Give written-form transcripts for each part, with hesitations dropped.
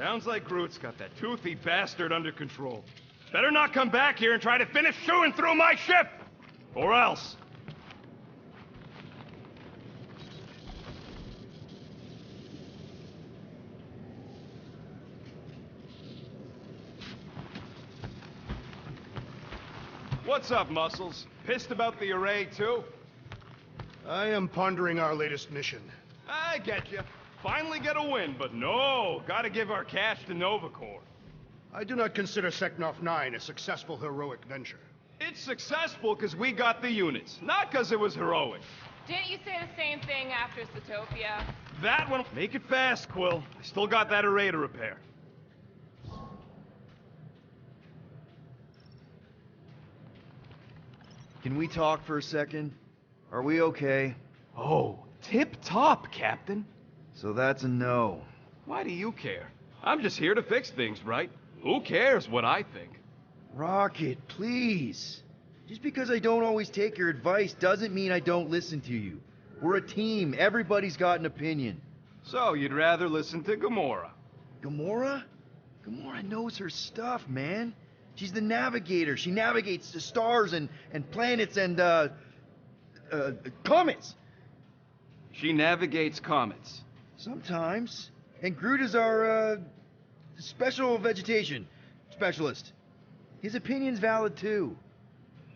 Sounds like Groot's got that toothy bastard under control. Better not come back here and try to finish chewing through my ship! Or else. What's up, Muscles? Pissed about the array, too? I am pondering our latest mission. I get you. Finally get a win, but no, gotta give our cash to Nova Corps. I do not consider Seknarf 9 a successful heroic venture. It's successful because we got the units, not because it was heroic. Didn't you say the same thing after Zootopia? That one... Make it fast, Quill. I still got that array to repair. Can we talk for a second? Are we okay? Oh, tip-top, Captain. So that's a no. Why do you care? I'm just here to fix things, right? Who cares what I think? Rocket, please. Just because I don't always take your advice doesn't mean I don't listen to you. We're a team. Everybody's got an opinion. So, you'd rather listen to Gamora? Gamora? Gamora knows her stuff, man. She's the navigator. She navigates the stars and planets and, comets. She navigates comets. Sometimes. And Groot is our, special vegetation specialist. His opinion's valid, too.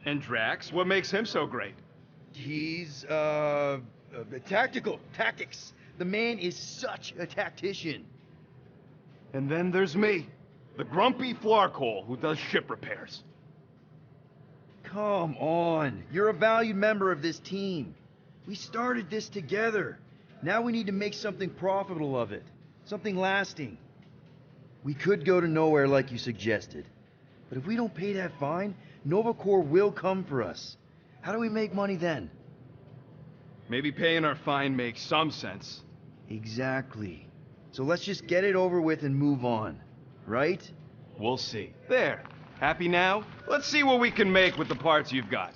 And Drax? What makes him so great? He's, tactical. Tactics. The man is such a tactician. And then there's me. The grumpy Flarkhole who does ship repairs. Come on. You're a valued member of this team. We started this together. Now we need to make something profitable of it. Something lasting. We could go to nowhere like you suggested. But if we don't pay that fine, Nova Corps will come for us. How do we make money then? Maybe paying our fine makes some sense. Exactly. So let's just get it over with and move on. Right? We'll see. There. Happy now? Let's see what we can make with the parts you've got.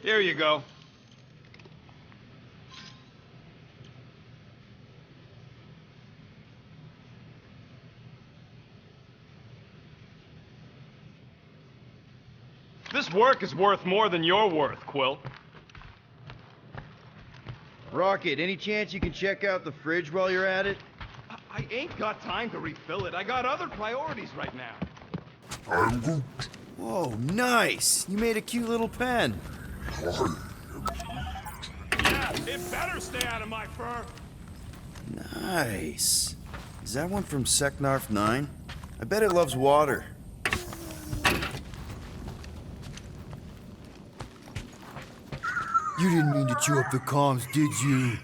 Here you go. This work is worth more than you're worth, Quill. Rocket, any chance you can check out the fridge while you're at it? I ain't got time to refill it. I got other priorities right now. Whoa, nice! You made a cute little pen. Yeah, it better stay out of my fur. Nice. Is that one from Seknarf 9? I bet it loves water. You didn't mean to chew up the comms, did you?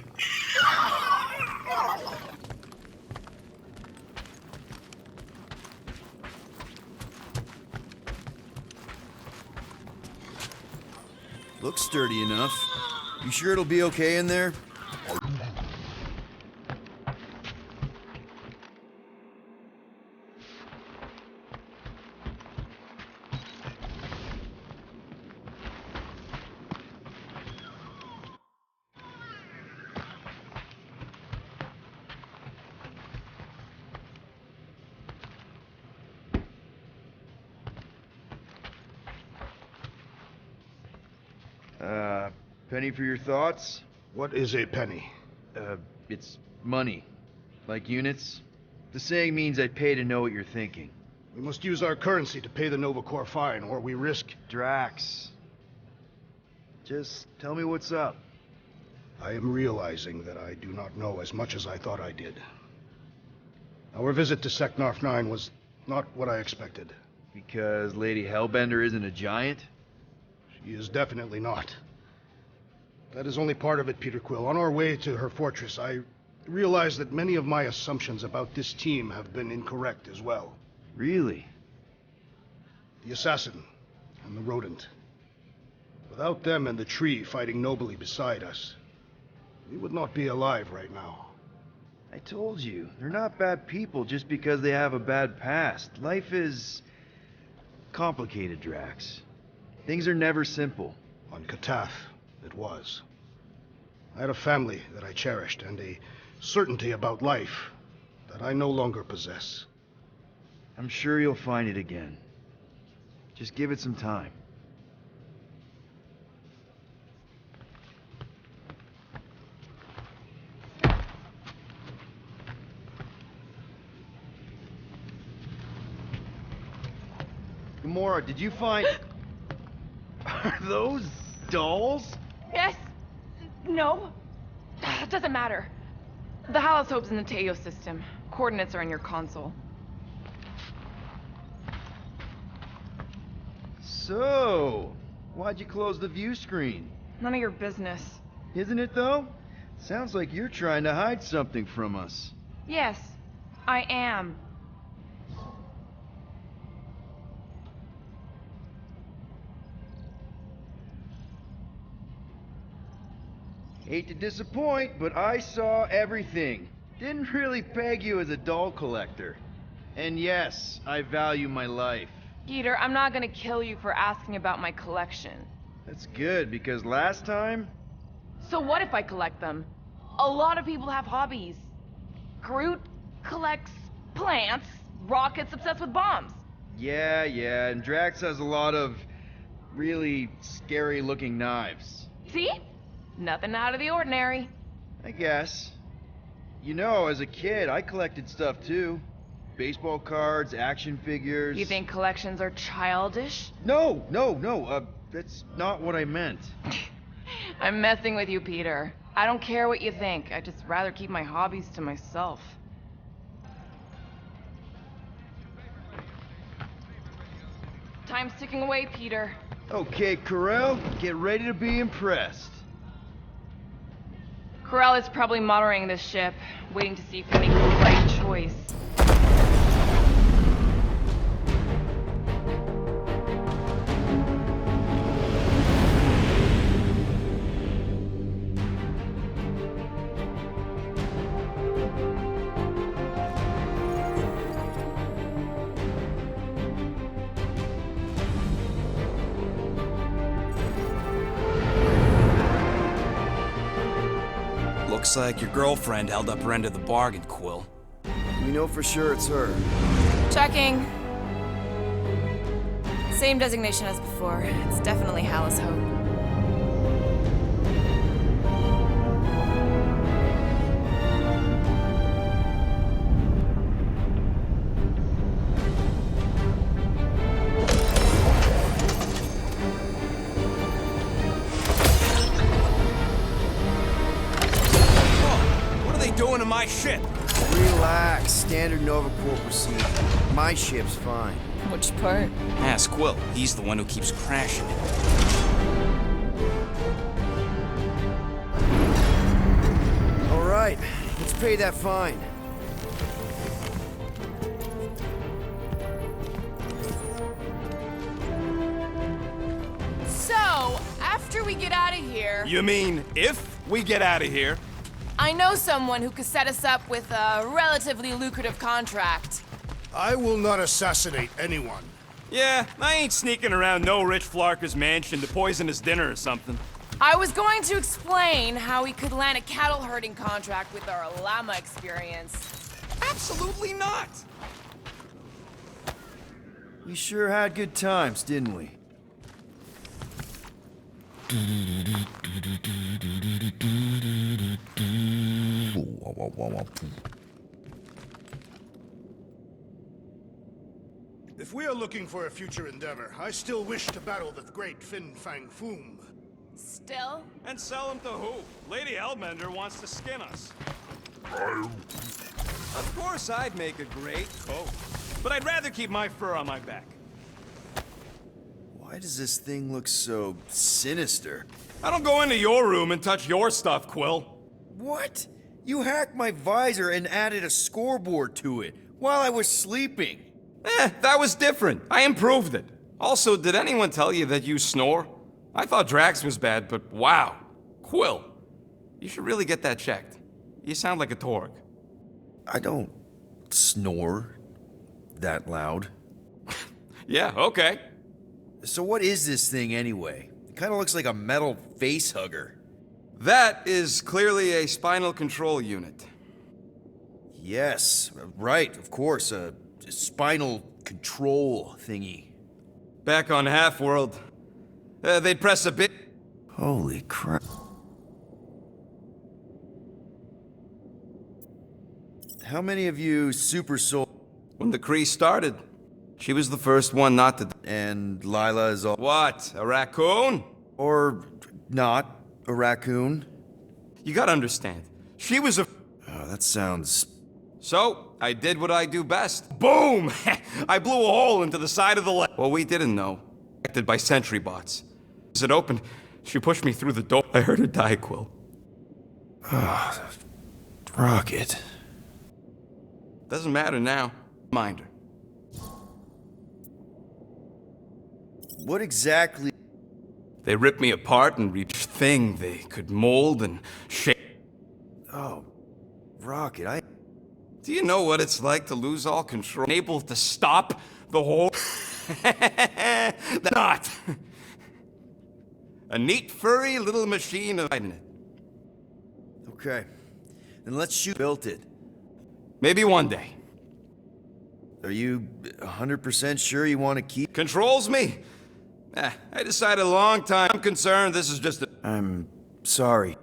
Looks sturdy enough. You sure it'll be okay in there? Penny for your thoughts? What is a penny? It's money. Like units. The saying means I pay to know what you're thinking. We must use our currency to pay the Nova Corps fine, or we risk... Drax. Just tell me what's up. I am realizing that I do not know as much as I thought I did. Our visit to Seknarf 9 was not what I expected. Because Lady Hellbender isn't a giant? She is definitely not. That is only part of it, Peter Quill. On our way to her fortress, I realized that many of my assumptions about this team have been incorrect as well. Really? The assassin and the rodent. Without them and the tree fighting nobly beside us, we would not be alive right now. I told you, they're not bad people just because they have a bad past. Life is complicated, Drax. Things are never simple. On Katath, it was. I had a family that I cherished and a certainty about life that I no longer possess. I'm sure you'll find it again. Just give it some time. Gamora, did you find... Are those dolls? Yes. No. It doesn't matter. The Hallis Hope's in the Teo system. Coordinates are in your console. So, why'd you close the view screen? None of your business. Isn't it though? Sounds like you're trying to hide something from us. Yes, I am. Hate to disappoint, but I saw everything. Didn't really peg you as a doll collector. And yes, I value my life. Peter, I'm not gonna kill you for asking about my collection. That's good, because last time... So what if I collect them? A lot of people have hobbies. Groot collects plants, Rocket's obsessed with bombs. Yeah, and Drax has a lot of really scary-looking knives. See? Nothing out of the ordinary. I guess. You know, as a kid, I collected stuff too. Baseball cards, action figures... You think collections are childish? No, that's not what I meant. I'm messing with you, Peter. I don't care what you think. I'd just rather keep my hobbies to myself. Time's ticking away, Peter. Okay, Carell, get ready to be impressed. Corell is probably monitoring this ship, waiting to see if we make the right choice. Looks like your girlfriend held up her end of the bargain, Quill. We know for sure it's her. Checking. Same designation as before. It's definitely Hallis Hope. Doing to my ship? Relax. Standard Nova Corps procedure. My ship's fine. Which part? Ask Quill. He's the one who keeps crashing it. All right. Let's pay that fine. So, after we get out of here... You mean if we get out of here? I know someone who could set us up with a relatively lucrative contract. I will not assassinate anyone. Yeah, I ain't sneaking around no rich flarker's mansion to poison his dinner or something. I was going to explain how we could land a cattle herding contract with our llama experience. Absolutely not! We sure had good times, didn't we? If we are looking for a future endeavor, I still wish to battle the great Fin Fang Foom. Still? And sell him to who? Lady Hellbender wants to skin us. Of course I'd make a great coat, but I'd rather keep my fur on my back. Why does this thing look so sinister? I don't go into your room and touch your stuff, Quill. What? You hacked my visor and added a scoreboard to it while I was sleeping. That was different. I improved it. Also, did anyone tell you that you snore? I thought Drax was bad, but wow. Quill, you should really get that checked. You sound like a Torg. I don't snore that loud. Yeah, okay. So what is this thing anyway? It kind of looks like a metal face hugger. That is clearly a spinal control unit. Yes, right, of course, a spinal control thingy. Back on Half-World, they'd press a bit. Holy crap. How many of you super soul? When the Kree started, she was the first one not to. And Lila is all. What? A raccoon? Or not a raccoon? You gotta understand. She was a. Oh, that sounds. So, I did what I do best. Boom! I blew a hole into the side of the leg. Well, we didn't know. Protected by sentry bots. As it opened, she pushed me through the door. I heard her die, Quill. Rocket. Doesn't matter now. Mind her. What exactly? They ripped me apart and reached thing they could mold and shape. Oh, Rocket, Do you know what it's like to lose all control? Unable to stop the whole. Not. A neat, furry little machine of it. Okay. Then let's shoot. Built it. Maybe one day. Are you 100% sure you want to keep? Controls me? I decided a long time. I'm concerned this is just a. I'm sorry.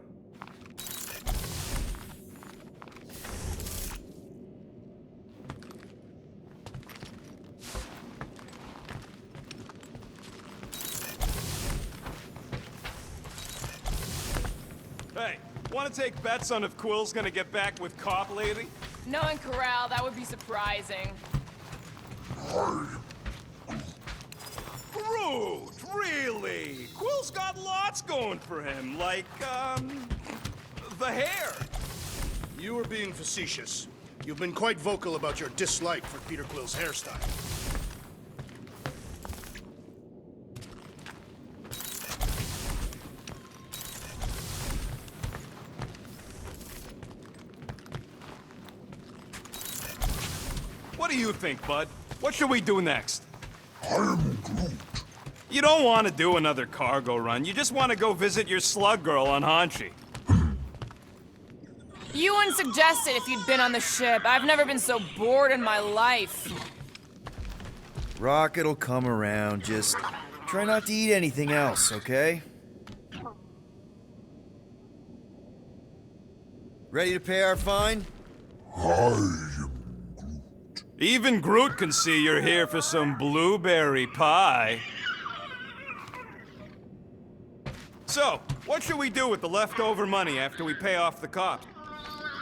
Hey, want to take bets on if Quill's gonna get back with Cop Lady? Knowing Corral, that would be surprising. Groot, really? Quill's got lots going for him, like, the hair. You are being facetious. You've been quite vocal about your dislike for Peter Quill's hairstyle. What do you think, bud? What should we do next? I am Groot. You don't want to do another cargo run. You just want to go visit your slug girl on Hanshi. You wouldn't suggest it if you'd been on the ship. I've never been so bored in my life. Rocket'll come around. Just try not to eat anything else, okay? Ready to pay our fine? I am Groot. Even Groot can see you're here for some blueberry pie. So, what should we do with the leftover money after we pay off the cop?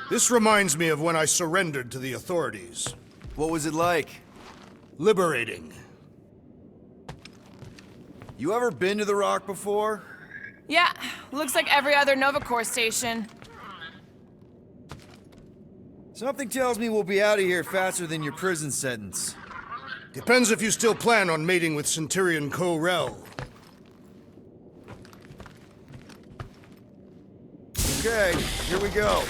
This reminds me of when I surrendered to the authorities. What was it like? Liberating. You ever been to the Rock before? Yeah, looks like every other Nova Corps station. Something tells me we'll be out of here faster than your prison sentence. Depends if you still plan on mating with Centurion Ko-Rel. Okay, here we go.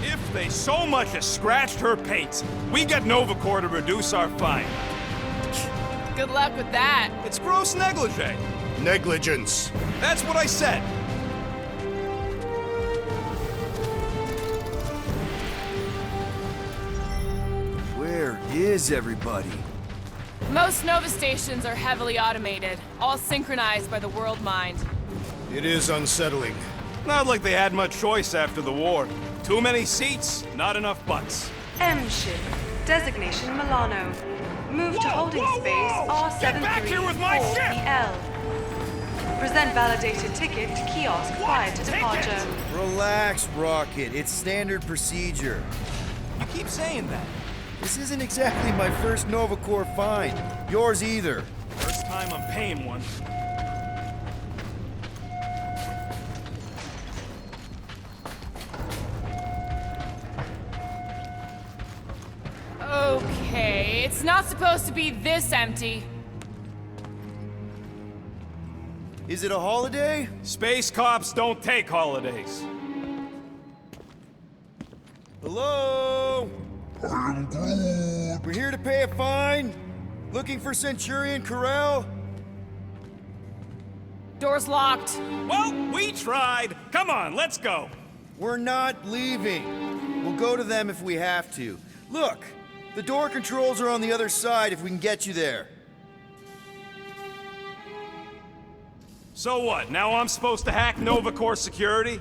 If they so much as scratched her paints, we get Nova Corps to reduce our fine. Good luck with that. It's gross negligee. Negligence. That's what I said. Where is everybody? Most Nova stations are heavily automated, all synchronized by the world mind. It is unsettling. Not like they had much choice after the war. Too many seats, not enough butts. M ship. Designation Milano. Move to holding space Get back here with my ship! R734PL. Present validated ticket to kiosk prior to departure. Relax, Rocket. It's standard procedure. You keep saying that. This isn't exactly my first Nova Corps find. Yours either. First time I'm paying one. Okay, it's not supposed to be this empty. Is it a holiday? Space cops don't take holidays. Hello? I am Groot. We're here to pay a fine. Looking for Centurion Corral? Door's locked. Well, we tried. Come on, let's go. We're not leaving. We'll go to them if we have to. Look, the door controls are on the other side if we can get you there. So what, now I'm supposed to hack Nova Corps security?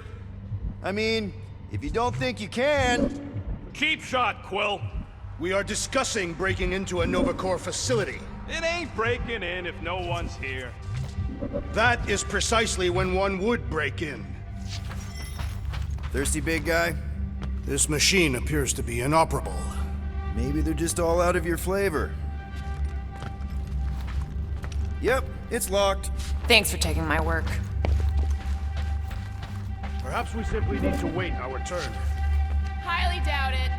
I mean, if you don't think you can... Cheap shot, Quill. We are discussing breaking into a Nova Corps facility. It ain't breaking in if no one's here. That is precisely when one would break in. Thirsty, big guy? This machine appears to be inoperable. Maybe they're just all out of your flavor. Yep, it's locked. Thanks for taking my work. Perhaps we simply need to wait our turn. Highly doubt it.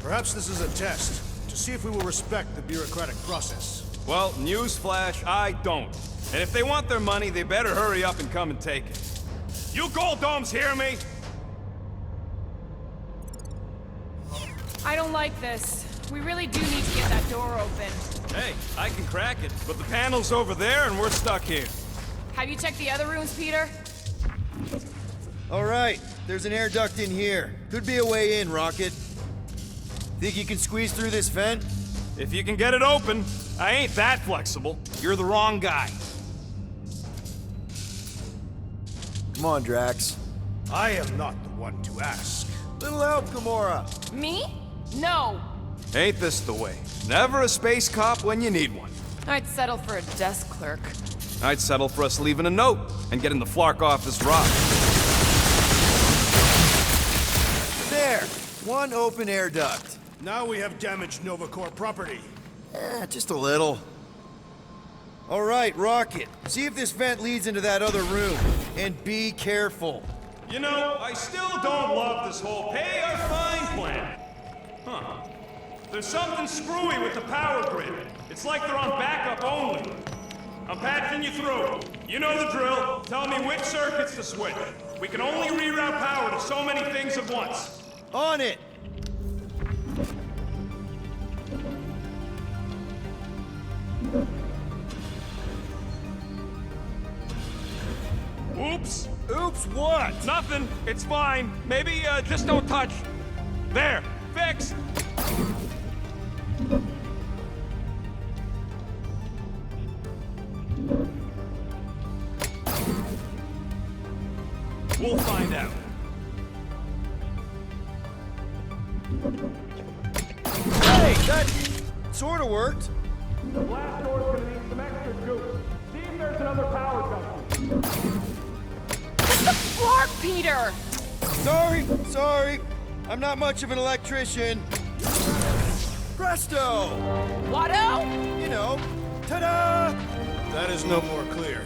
Perhaps this is a test, to see if we will respect the bureaucratic process. Well, newsflash, I don't. And if they want their money, they better hurry up and come and take it. You Gold Domes hear me? I don't like this. We really do need to get that door open. Hey, I can crack it, but the panel's over there and we're stuck here. Have you checked the other rooms, Peter? All right, there's an air duct in here. Could be a way in, Rocket. Think you can squeeze through this vent? If you can get it open, I ain't that flexible. You're the wrong guy. Come on, Drax. I am not the one to ask. Little help, Gamora. Me? No. Ain't this the way? Never a space cop when you need one. I'd settle for a desk clerk. I'd settle for us leaving a note and getting the flark off this rock. There, one open air duct. Now we have damaged Nova Corps property. Just a little. All right, Rocket. See if this vent leads into that other room. And be careful. You know, I still don't love this whole pay or fine plan. Huh. There's something screwy with the power grid. It's like they're on backup only. I'm patching you through. You know the drill. Tell me which circuits to switch. We can only reroute power to so many things at once. On it! Oops. Oops, what? Nothing. It's fine. Maybe, just don't touch. There. Fixed. We'll find out. Hey, that sort of worked. The blast door's gonna need some extra juice. See if there's another power junction. Flark, Peter! Sorry. I'm not much of an electrician. Presto! Watto? You know, ta-da! That is no more clear.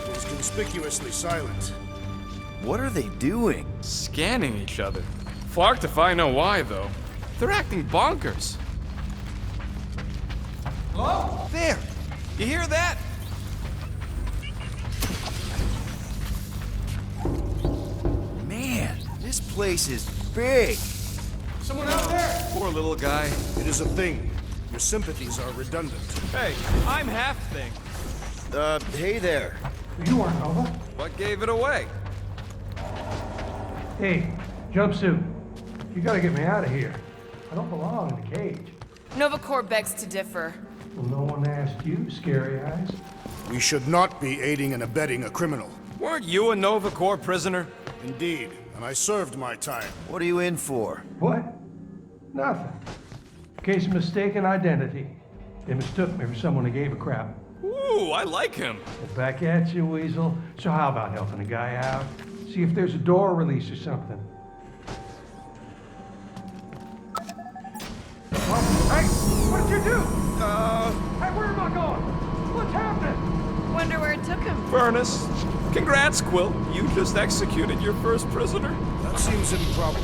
It is conspicuously silent. What are they doing? Scanning each other. Flarked if I know why, though. They're acting bonkers. Hello? There! You hear that? Man, this place is big. Someone out there! Poor little guy. It is a thing. Your sympathies are redundant. Hey, I'm half thing. Hey there. You aren't Nova. What gave it away? Hey, jumpsuit. You gotta get me out of here. I don't belong in the cage. Nova Corps begs to differ. Well, no one asked you, Scary Eyes. We should not be aiding and abetting a criminal. Weren't you a Nova Corps prisoner? Indeed, and I served my time. What are you in for? What? Nothing. Case of mistaken identity. They mistook me for someone who gave a crap. Ooh, I like him. Well, back at you, Weasel. So how about helping a guy out? See if there's a door release or something. Oh, hey, what did you do? Hey, where am I going? What's happening? Wonder where it took him. Furnace. Congrats, Quill. You just executed your first prisoner. That seems improbable.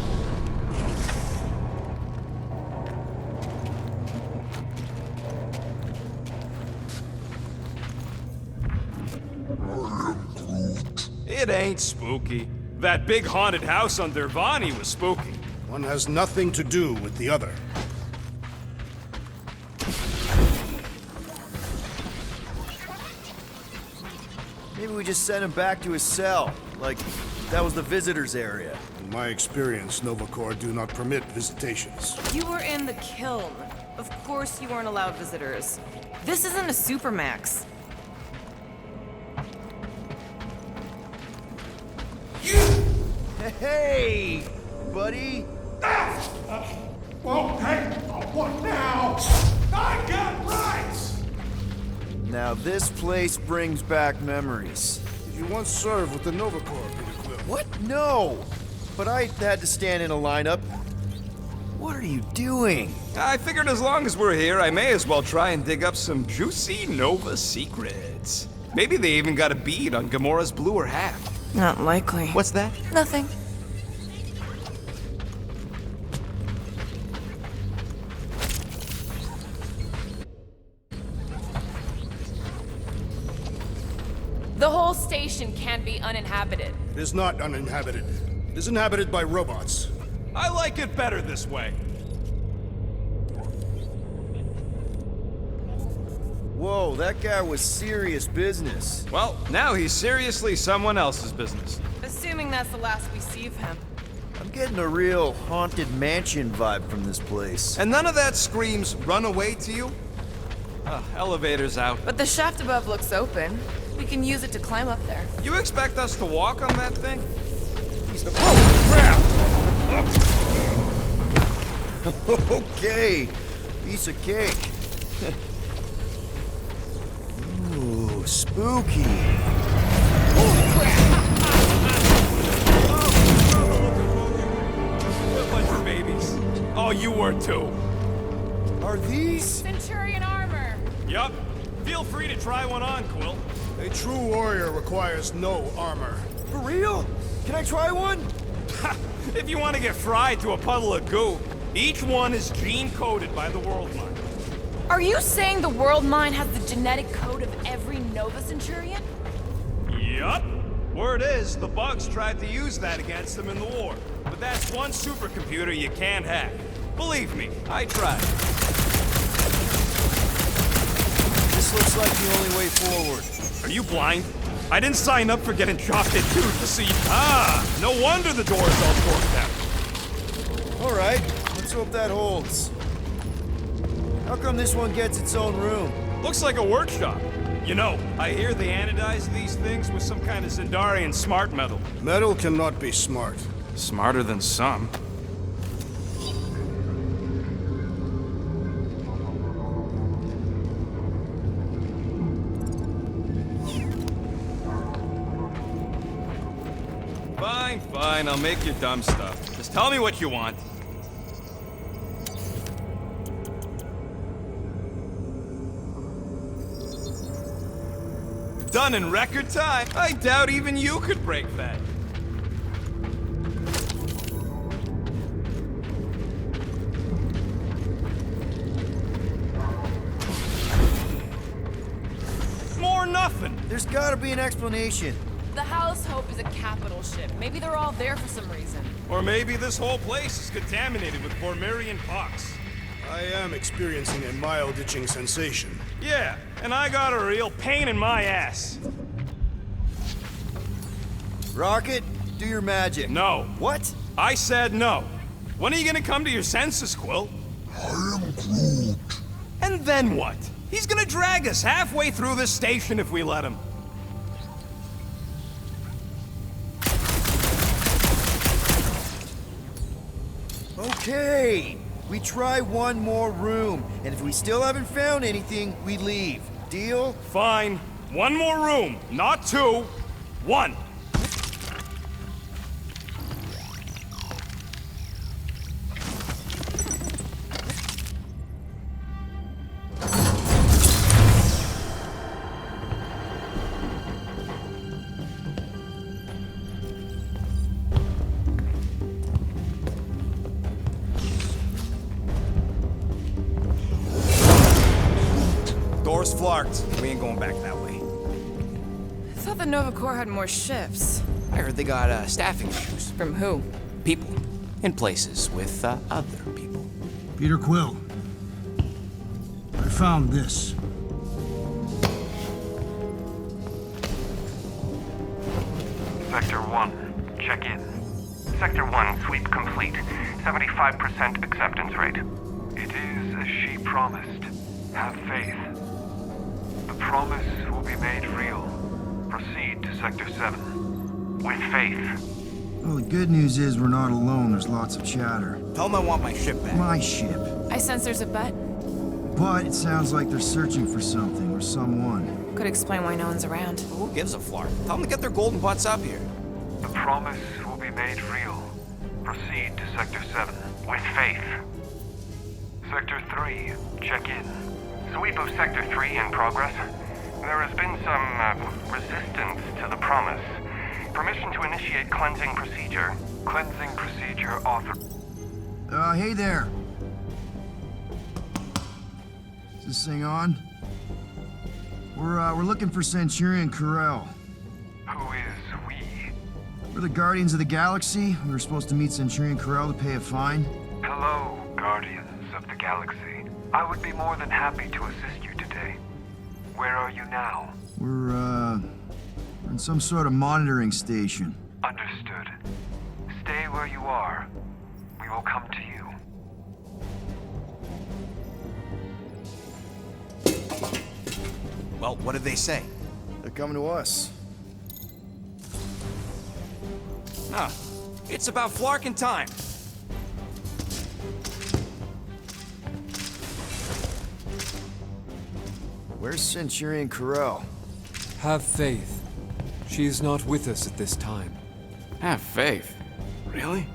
It ain't spooky. That big haunted house on Dervani was spooky. One has nothing to do with the other. Maybe we just send him back to his cell. Like, that was the visitor's area. In my experience, Novacore do not permit visitations. You were in the kiln. Of course you weren't allowed visitors. This isn't a supermax. Hey, buddy. Whoa, hey, what now? I got rights! Now this place brings back memories. Did you once serve with the Novacore, Peter Quill? What? No! But I had to stand in a lineup. What are you doing? I figured as long as we're here, I may as well try and dig up some juicy Nova secrets. Maybe they even got a bead on Gamora's bluer half. Not likely. What's that? Nothing. The whole station can be uninhabited. It is not uninhabited. It is inhabited by robots. I like it better this way. Whoa, that guy was serious business. Well, now he's seriously someone else's business. Assuming that's the last we see of him. I'm getting a real haunted mansion vibe from this place. And none of that screams run away to you? Elevator's out. But the shaft above looks open. We can use it to climb up there. You expect us to walk on that thing? Okay, piece of cake. Ooh, spooky. A bunch of babies. Oh, you were too. Are these? Centurion armor. Yup. Feel free to try one on, Quill. A true warrior requires no armor. For real? Can I try one? If you want to get fried to a puddle of goo, each one is gene-coded by the World Mind. Are you saying the World Mind has the genetic code of every Nova Centurion? Yup. Word is, the bugs tried to use that against them in the war. But that's one supercomputer you can't hack. Believe me, I tried. This looks like the only way forward. Are you blind? I didn't sign up for getting chopped in two to see. No wonder the door's all torqued out. All right, let's hope that holds. How come this one gets its own room? Looks like a workshop. You know, I hear they anodize these things with some kind of Zendarian smart metal. Metal cannot be smart. Smarter than some. Fine, I'll make your dumb stuff. Just tell me what you want. Done in record time. I doubt even you could break that. More nothing. There's gotta be an explanation. The House Hope is a capital ship. Maybe they're all there for some reason. Or maybe this whole place is contaminated with Bormirian pox. I am experiencing a mild itching sensation. Yeah, and I got a real pain in my ass. Rocket, do your magic. No. What? I said no. When are you gonna come to your senses, Quill? I am Groot. And then what? He's gonna drag us halfway through this station if we let him. Okay. We try one more room, and if we still haven't found anything, we leave. Deal? Fine. One more room, not two. One. Door's flarked. We ain't going back that way. I thought the Nova Corps had more shifts. I heard they got staffing issues. From who? People. In places with other people. Peter Quill. I found this. Sector 1, check in. Sector 1, sweep complete. 75% acceptance rate. It is as she promised. Have faith. The promise will be made real. Proceed to Sector 7. With faith. Well, the good news is we're not alone. There's lots of chatter. Tell them I want my ship back. My ship. I sense there's a bet. But it sounds like they're searching for something or someone. Could explain why no one's around. Who gives a flark? Tell them to get their golden butts up here. The promise will be made real. Proceed to Sector 7. With faith. Sector 3, check in. Sweep of Sector 3 in progress. There has been some resistance to the promise. Permission to initiate cleansing procedure. Cleansing procedure author. Hey there. Is this thing on? We're looking for Centurion Carell. Who is we? We're the Guardians of the Galaxy. We were supposed to meet Centurion Carell to pay a fine. Hello, Guardians of the Galaxy. I would be more than happy to assist you today. Where are you now? We're in some sort of monitoring station. Understood. Stay where you are. We will come to you. Well, what did they say? They're coming to us. Nah, it's about flarking time. Where's Centurion Carell? Have faith. She is not with us at this time. Have faith. Really?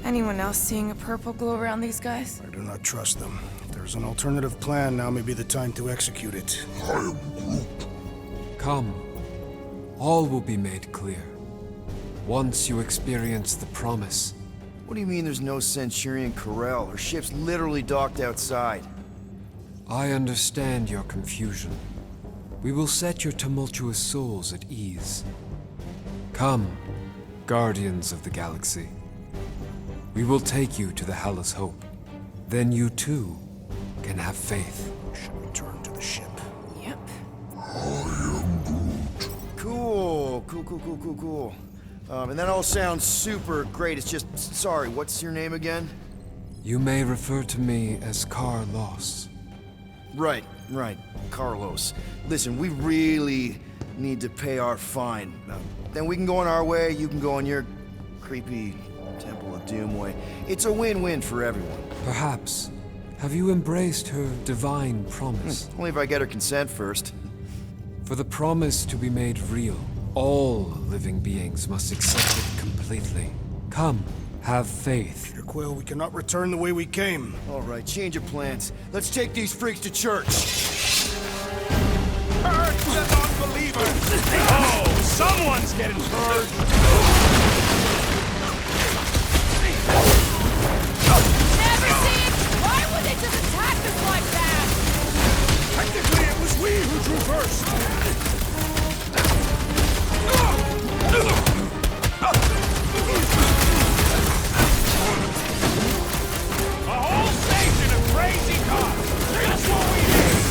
Anyone else seeing a purple glow around these guys? I do not trust them. If there's an alternative plan, now may be the time to execute it. Come. All will be made clear. Once you experience the promise. What do you mean there's no Centurion Carell? Her ship's literally docked outside. I understand your confusion. We will set your tumultuous souls at ease. Come, Guardians of the Galaxy. We will take you to the Hellas Hope. Then you too can have faith. Should return to the ship. Yep. Cool. And that all sounds super great. It's just, sorry, what's your name again? You may refer to me as Carlos. Right. Carlos. Listen, we really need to pay our fine. Then we can go on our way, you can go on your creepy Temple of Doom way. It's a win-win for everyone. Perhaps. Have you embraced her divine promise? Only if I get her consent first. For the promise to be made real, all living beings must accept it completely. Come, have faith. Peter Quill, we cannot return the way we came. All right, change of plans. Let's take these freaks to church. Purge the non-believers! Oh, someone's getting purged! Never seen! Why would they just attack us like that? Technically, it was we who drew first! A whole station of crazy cops! That's what we need!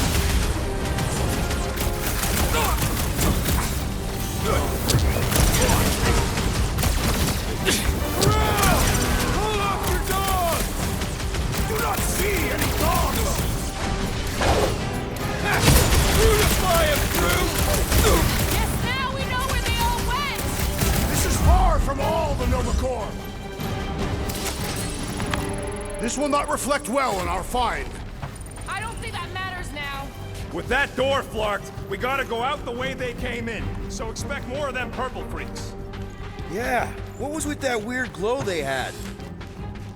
Pull off your dogs! Do not see any dogs! Unify them, crew! Yes, now we know where they all went! This is far from all the Nova Corps. This will not reflect well on our find. I don't think that matters now. With that door flarked, we gotta go out the way they came in. So expect more of them purple freaks. Yeah, what was with that weird glow they had?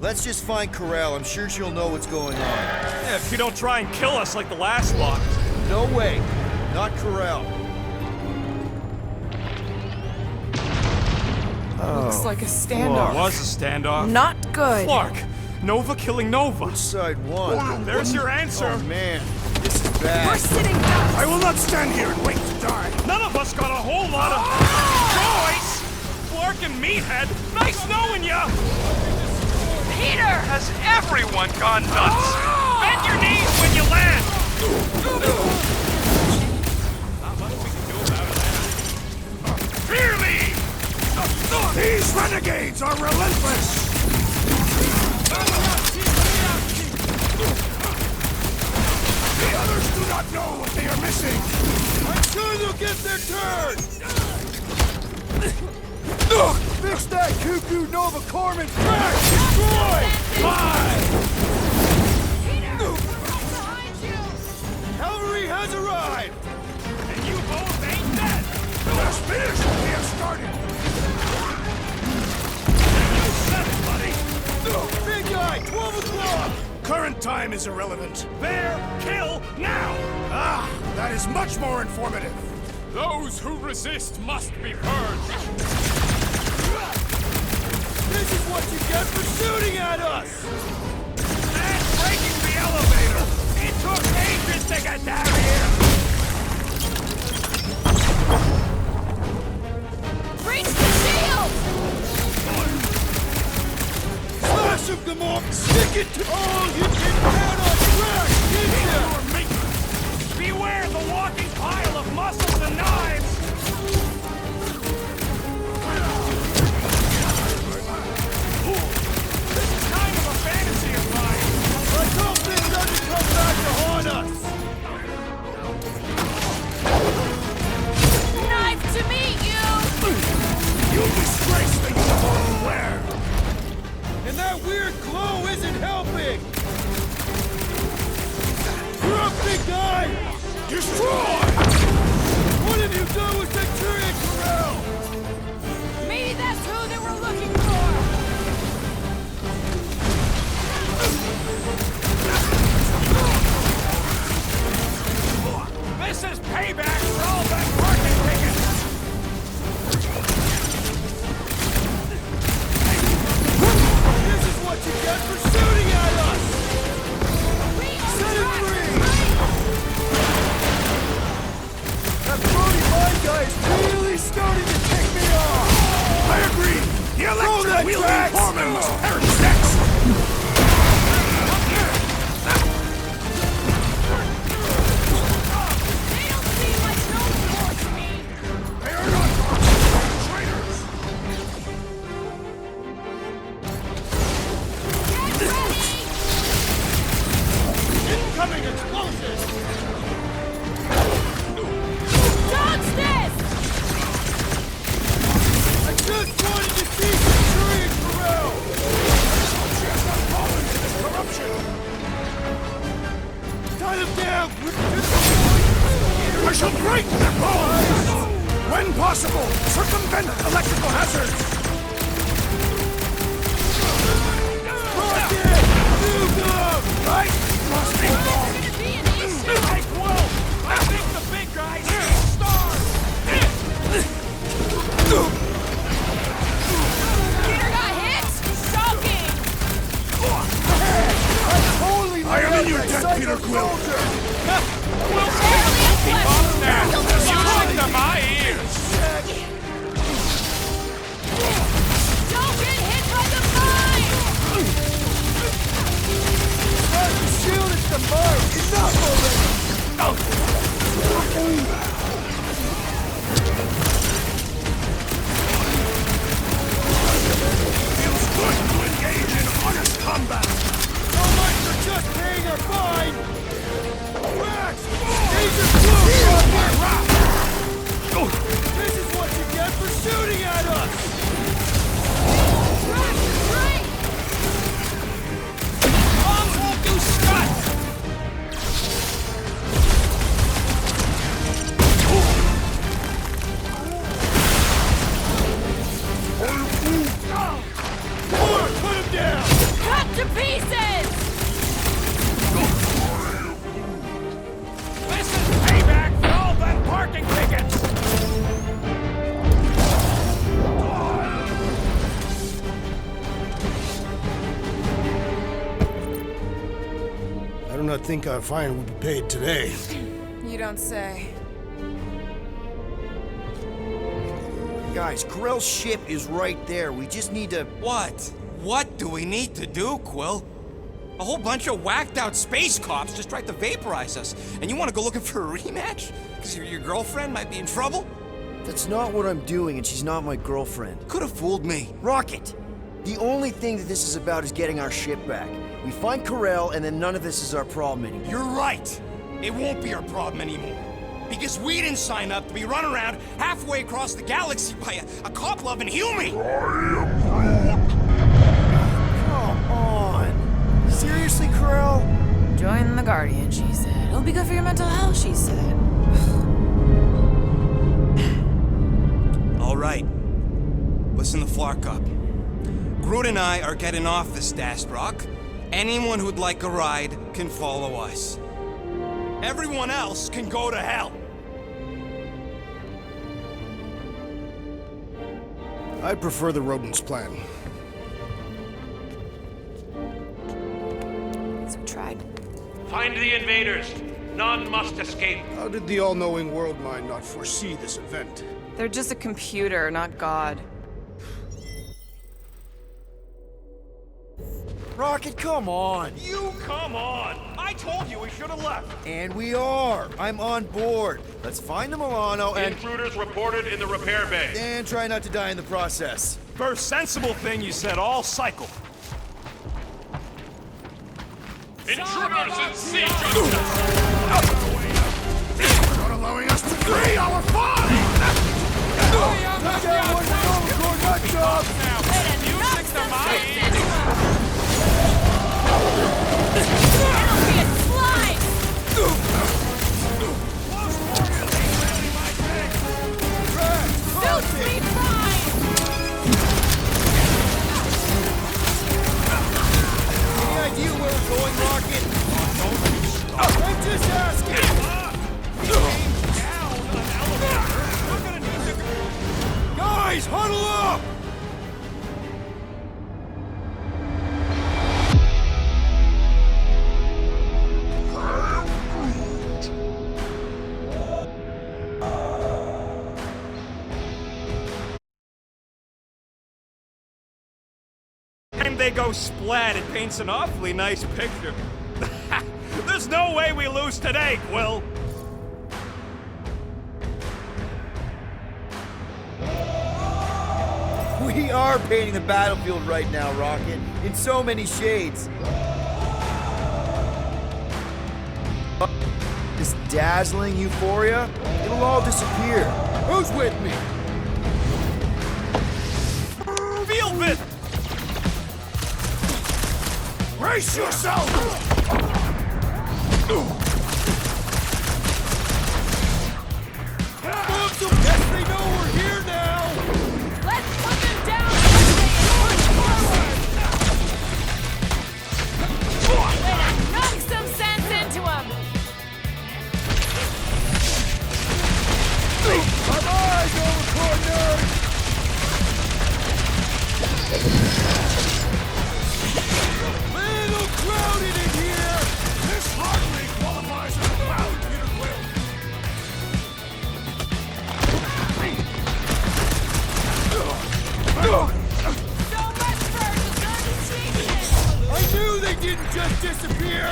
Let's just find Corel. I'm sure she'll know what's going on. Yeah, if you don't try and kill us like the last lot. No way. Not Corel. Looks like a standoff. It was a standoff. Not good. Clark, Nova killing Nova. Which side won? There's your answer. Oh man, this is bad. We're sitting ducks. I will not stand here and wait to die. None of us got a whole lot of choice. Clark and Meathead, nice knowing ya. Peter! Has everyone gone nuts? Bend your knees when you land. Not much we can do about it. Fear me! These renegades are relentless! The others do not know what they are missing! I'm sure they'll get their turn! Fix that cuckoo Nova Corman crack! Destroy! Cavalry has arrived! And you both ain't dead! Let's finish what we have started! You said it, buddy! Big guy, 12 o'clock! Current time is irrelevant. Bear, kill, now! Ah, that is much more informative. Those who resist must be purged! This is what you get for shooting at us! And breaking the elevator! It took ages to get down here! Breach the shield! Slash him, Gamork! Stick it to all you can get on track! Beware the walking pile of muscles and knives! This is kind of a fantasy of mine! Let's hope this doesn't come back to haunt us! Knife to meet you! You disgrace the uniform you wear! And that weird glow isn't helping! You're up, big guy! Destroy! What have you done with Centurion Corel? Maybe that's who they were looking for! This is payback for all that parking tickets! This is what you get for shooting at us! Set it free! That Brody Mine guy is really starting to tick me off! I agree! The electric-wielding foreman must perish next! They don't seem like no force to me! They are not traitors! Get ready! Incoming explosion! Dodge this! I just wanted to see Centurion Corel! She has not fallen to this corruption! Tie them down! I shall break their bones! When possible, circumvent electrical hazards! Rocket! Move them! Right? Must be gone! Gonna be an issue! Take Will! I think the big guy's stars! Peter got hit! Shocking! I am in your debt, Peter Quill! We'll barely have left! Now, He'll be music fine! to my ears! Don't get hit by the mine! Try to shield it to Mark! Enough already! think our fine will be paid today. You don't say. Guys, Corell's ship is right there. We just need to... What? What do we need to do, Quill? A whole bunch of whacked out space cops just tried to vaporize us, and you want to go looking for a rematch? Because your girlfriend might be in trouble? That's not what I'm doing, and she's not my girlfriend. Could have fooled me. Rocket! The only thing that this is about is getting our ship back. We find Corell, and then none of this is our problem anymore. You're right. It won't be our problem anymore. Because we didn't sign up to be run around halfway across the galaxy by a cop-loving human! Come on! Seriously, Corell? Join the Guardian, she said. It'll be good for your mental health, she said. All right. Listen to Flark up. Groot and I are getting off this Dast Rock. Anyone who'd like a ride can follow us. Everyone else can go to hell. I'd prefer the rodent's plan. So tried. Find the invaders. None must escape. How did the all-knowing world mind not foresee this event? They're just a computer, not God. Rocket, come on! You come on! I told you we should have left! And we are! I'm on board! Let's find the Milano and... Intruders reported in the repair bay. And try not to die in the process. First sensible thing you said all cycle. Intruders in siege junction! Not allowing us to free our fine! Any idea where we're going, Rocket? I'm just asking! Guys, huddle up! And they go splat, it paints an awfully nice picture. There's no way we lose today, Quill! We are painting the battlefield right now, Rocket, in so many shades. This dazzling euphoria, it'll all disappear. Who's with me? Field it! Brace yourself! Yes, they know we're here now! Let's put them down and push forward! Way to knock some sense into them! Come on, overcore nerd! Little crowded in here! This hardly qualifies as a round, Peter Quill! So much for deserted genius! I knew they didn't just disappear!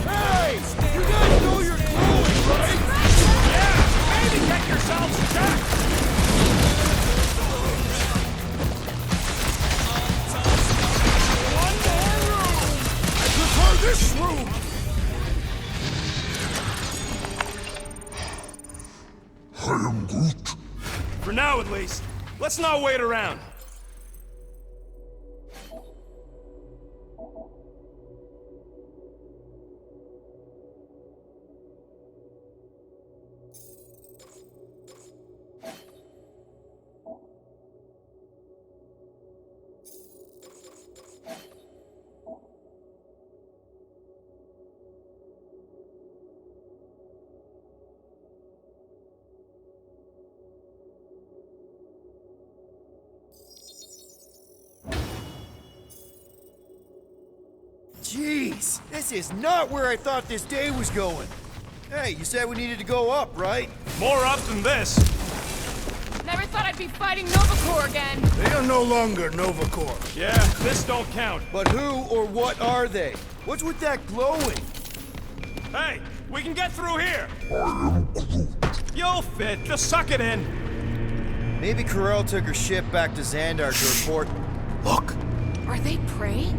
Hey! You guys know you're glowing, right? Yeah! Maybe get yourselves checked! One more room! I prefer this room! I am Groot. For now, at least. Let's not wait around. Jeez, this is not where I thought this day was going. Hey, you said we needed to go up, right? More up than this. Never thought I'd be fighting Nova Corps again. They are no longer Nova Corps. Yeah, this don't count. But who or what are they? What's with that glowing? Hey, we can get through here. You'll fit. Just suck it in. Maybe Corel took her ship back to Xandar to report. Look! Are they prey?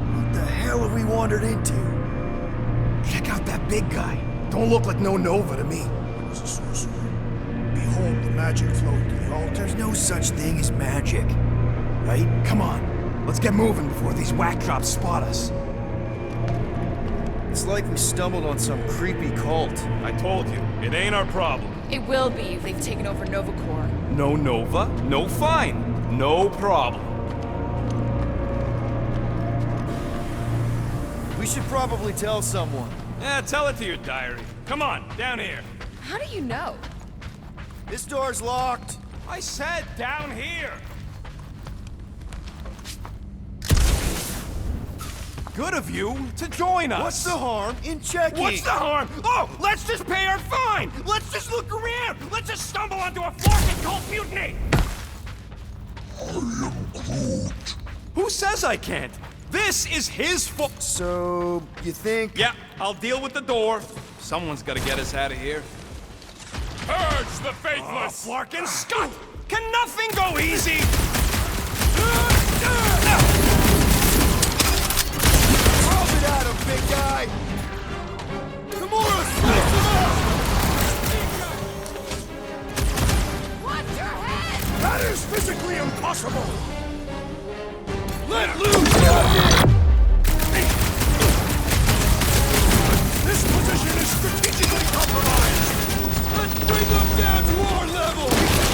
What the hell have we wandered into? Check out that big guy. Don't look like no Nova to me. He's a sorcerer. Behold the magic flowing to the altar. There's no such thing as magic, right? Come on, let's get moving before these whack drops spot us. It's like we stumbled on some creepy cult. I told you, it ain't our problem. It will be if they've taken over Nova Corps. No Nova, no fine. No problem. We should probably tell someone. Yeah, tell it to your diary. Come on, down here. How do you know? This door's locked. I said down here. Good of you to join us. What's the harm in checking? What's the harm? Oh, let's just pay our fine. Let's just look around. Let's just stumble onto a Flarkin cult mutiny. I am Groot. Who says I can't? This is his fault. So, you think? Yeah, I'll deal with the door. Someone's gotta get us out of here. Purge the faithless! Flarkin Scott! Can nothing go easy? Drop it at him, big guy! Gamora, slice him up! Watch your head! That is physically impossible! Let loose! This position is strategically compromised! Let's bring them down to our level!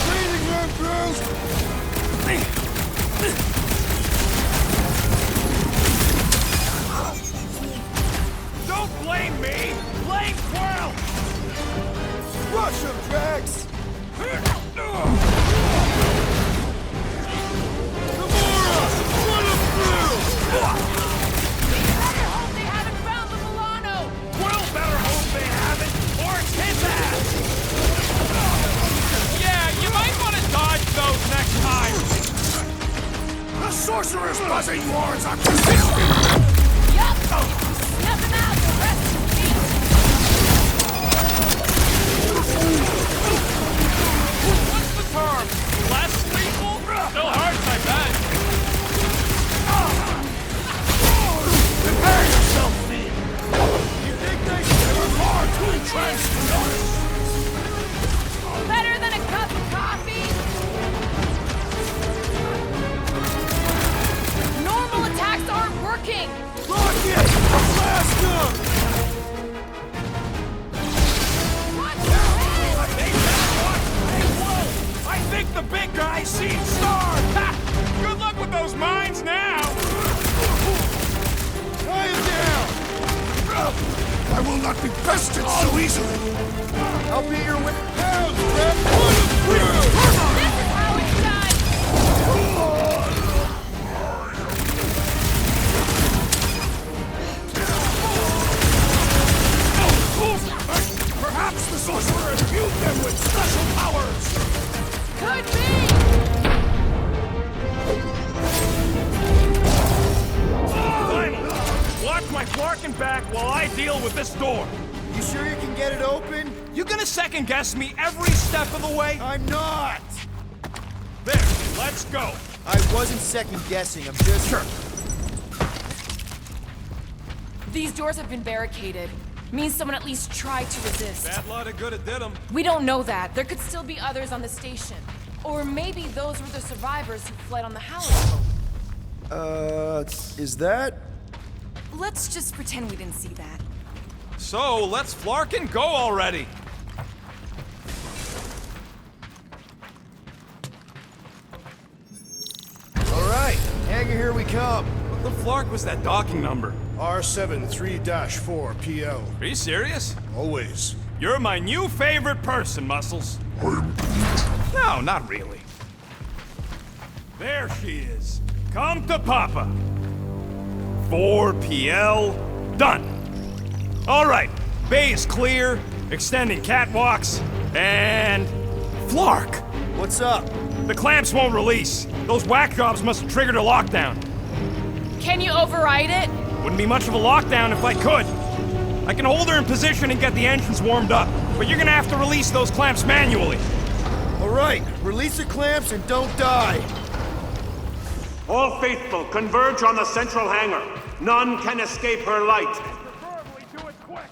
Training room, bros! Don't blame me! Blame Quirrell! Rush him, Drax! Gamora! Run him through! Better hope they haven't found the Milano! Quirrell better hope they haven't, or it's his ass! Yeah, you might want to dodge those next time! The sorcerer's buzzing horns are persistent! Yup! Snuff him out, the rest of the team! What's the term? Less lethal? Still hurts, I bet. Prepare yourself, Finn! You think they were far too entrenched to notice? Better than a cup of coffee! Normal attacks aren't working! Lock it! Blast him! Watch your head! I think the big guy's seen stars! Ha! Good luck with those mines now! Tie him down! I will not be bested so easily! I'll be your whip pound, Red! Put him through! This is how it's done! Perhaps the sorcerer imbued them with special powers! Could be! Finally! Watch my Flarkin back while I deal with this door. You sure you can get it open? You gonna second guess me every step of the way? I'm not! There, let's go. I wasn't second guessing, I'm just... Sure. These doors have been barricaded. Means someone at least tried to resist. Bad lot of good it did them. We don't know that. There could still be others on the station. Or maybe those were the survivors who fled on the Howling boat. Is that? Let's just pretend we didn't see that. So, let's Flarkin go already. All right, Hanger, here we come. What the Flark was that docking number? R73-4PL. Are you serious? Always. You're my new favorite person, Muscles. No, not really. There she is. Come to Papa. 4PL, done. All right, bay is clear, extending catwalks, and... Flark! What's up? The clamps won't release. Those whack jobs must have triggered a lockdown. Can you override it? Wouldn't be much of a lockdown if I could. I can hold her in position and get the engines warmed up, but you're gonna have to release those clamps manually. All right, release the clamps and don't die. All faithful, converge on the central hangar. None can escape her light. Preferably do it quick.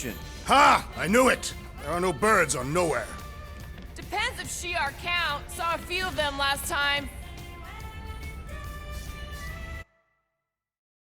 mission. Ha! I knew it! There are no birds on nowhere. Depends if Shi'ar count. Saw a few of them last time.